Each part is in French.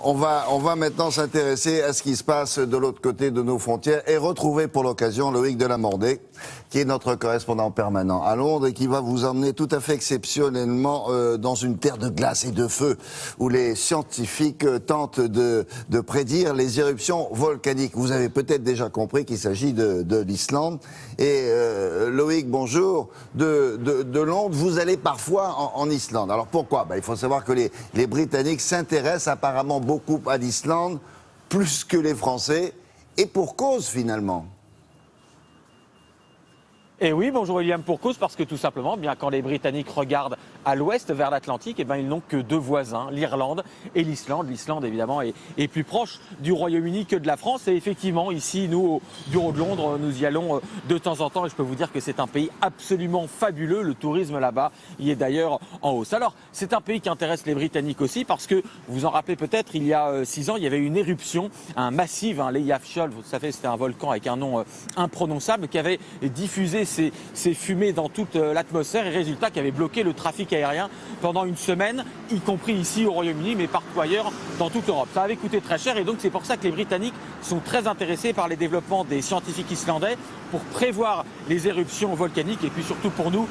On va maintenant s'intéresser à ce qui se passe de l'autre côté de nos frontières et retrouver pour l'occasion Loïc Delamordé, qui est notre correspondant permanent à Londres et qui va vous emmener tout à fait exceptionnellement dans une terre de glace et de feu, où les scientifiques tentent de prédire les éruptions volcaniques. Vous avez peut-être déjà compris qu'il s'agit de l'Islande. Et Loïc, bonjour, de Londres, vous allez parfois en Islande. Alors pourquoi? Il faut savoir que les Britanniques s'intéressent apparemment beaucoup à l'Islande, plus que les Français, et pour cause finalement. Et oui, bonjour William, pour cause, parce que tout simplement, bien quand les Britanniques regardent à l'ouest vers l'Atlantique, ils n'ont que deux voisins, l'Irlande et l'Islande. L'Islande, évidemment, est plus proche du Royaume-Uni que de la France. Et effectivement, ici, nous, au bureau de Londres, nous y allons de temps en temps. Et je peux vous dire que c'est un pays absolument fabuleux. Le tourisme là-bas y est d'ailleurs en hausse. Alors, c'est un pays qui intéresse les Britanniques aussi, parce que, vous vous en rappelez peut-être, il y a 6 ans, il y avait une éruption, un massif, l'Eyjafjallajökull, vous savez, c'était un volcan avec un nom imprononçable, qui avait diffusé ces fumées dans toute l'atmosphère et résultat qui avait bloqué le trafic aérien pendant une semaine, y compris ici au Royaume-Uni, mais partout ailleurs dans toute l'Europe. Ça avait coûté très cher et donc c'est pour ça que les Britanniques sont très intéressés par les développements des scientifiques islandais pour prévoir les éruptions volcaniques et puis surtout pour nous,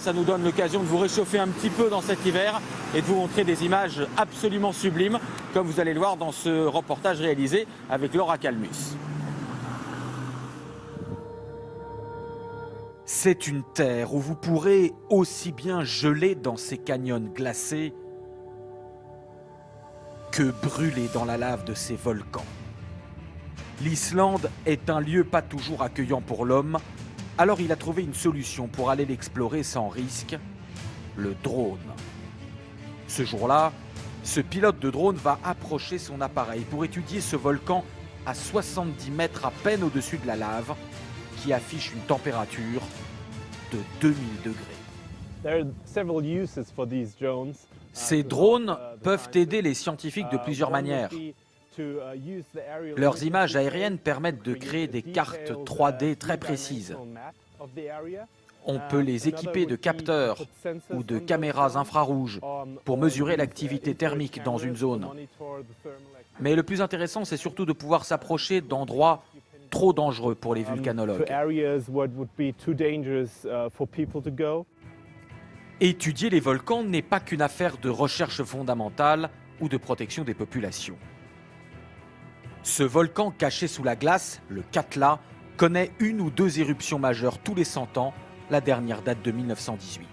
ça nous donne l'occasion de vous réchauffer un petit peu dans cet hiver et de vous montrer des images absolument sublimes comme vous allez le voir dans ce reportage réalisé avec Laura Calmus. C'est une terre où vous pourrez aussi bien geler dans ces canyons glacés que brûler dans la lave de ces volcans. L'Islande est un lieu pas toujours accueillant pour l'homme, alors il a trouvé une solution pour aller l'explorer sans risque, le drone. Ce jour-là, ce pilote de drone va approcher son appareil pour étudier ce volcan à 70 mètres à peine au-dessus de la lave, qui affiche une température de 2000 degrés. Ces drones peuvent aider les scientifiques de plusieurs manières. Leurs images aériennes permettent de créer des cartes 3D très précises. On peut les équiper de capteurs ou de caméras infrarouges pour mesurer l'activité thermique dans une zone. Mais le plus intéressant, c'est surtout de pouvoir s'approcher d'endroits trop dangereux pour les vulcanologues. Étudier les volcans n'est pas qu'une affaire de recherche fondamentale ou de protection des populations. Ce volcan caché sous la glace, le Katla, connaît une ou deux éruptions majeures tous les 100 ans, la dernière date de 1918.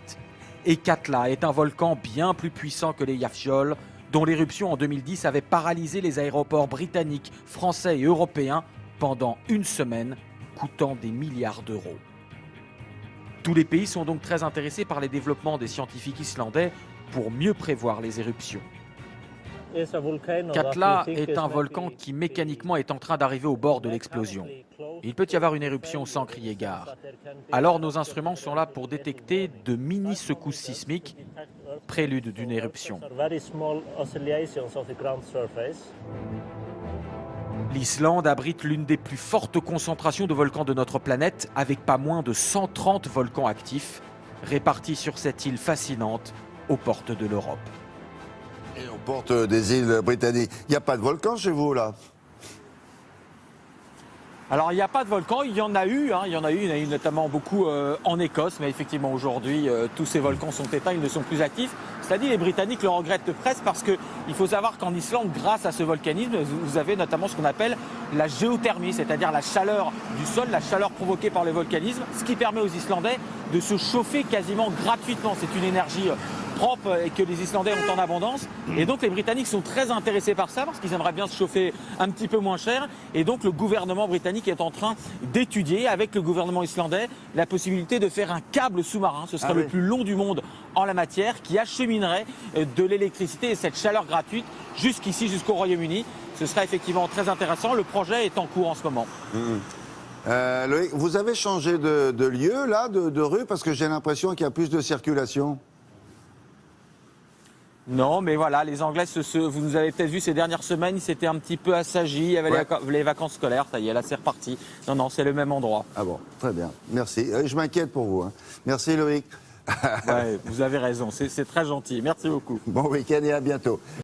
Et Katla est un volcan bien plus puissant que l'Eyjafjallajökull, dont l'éruption en 2010 avait paralysé les aéroports britanniques, français et européens pendant une semaine, coûtant des milliards d'euros. Tous les pays sont donc très intéressés par les développements des scientifiques islandais pour mieux prévoir les éruptions. Katla est un volcan qui mécaniquement est en train d'arriver au bord de l'explosion. Il peut y avoir une éruption sans crier gare. Alors nos instruments sont là pour détecter de mini-secousses sismiques, prélude d'une éruption. L'Islande abrite l'une des plus fortes concentrations de volcans de notre planète, avec pas moins de 130 volcans actifs, répartis sur cette île fascinante aux portes de l'Europe. Et aux portes des îles britanniques. Il n'y a pas de volcan chez vous, là? Alors, il n'y a pas de volcan, il y en a eu, il y en a eu notamment beaucoup en Écosse, mais effectivement aujourd'hui, tous ces volcans sont éteints, ils ne sont plus actifs. Cela dit, les Britanniques le regrettent presque parce qu'il faut savoir qu'en Islande, grâce à ce volcanisme, vous avez notamment ce qu'on appelle la géothermie, c'est-à-dire la chaleur du sol, la chaleur provoquée par le volcanisme, ce qui permet aux Islandais de se chauffer quasiment gratuitement. C'est une énergie propre et que les Islandais ont en abondance. Et donc les Britanniques sont très intéressés par ça parce qu'ils aimeraient bien se chauffer un petit peu moins cher. Et donc le gouvernement britannique est en train d'étudier avec le gouvernement islandais la possibilité de faire un câble sous-marin. Ce sera le plus long du monde en la matière qui acheminerait de l'électricité et cette chaleur gratuite jusqu'ici, jusqu'au Royaume-Uni. Ce sera effectivement très intéressant. Le projet est en cours en ce moment. Loïc, vous avez changé de lieu, là, de rue, parce que j'ai l'impression qu'il y a plus de circulation. Non, mais voilà, les Anglais, vous nous avez peut-être vu ces dernières semaines, ils s'étaient un petit peu assagis, il y avait les vacances scolaires, ça y est, là c'est reparti. Non, c'est le même endroit. Ah bon, très bien, merci. Je m'inquiète pour vous. Merci Loïc. Ouais, vous avez raison, c'est très gentil, merci beaucoup. Bon week-end et à bientôt.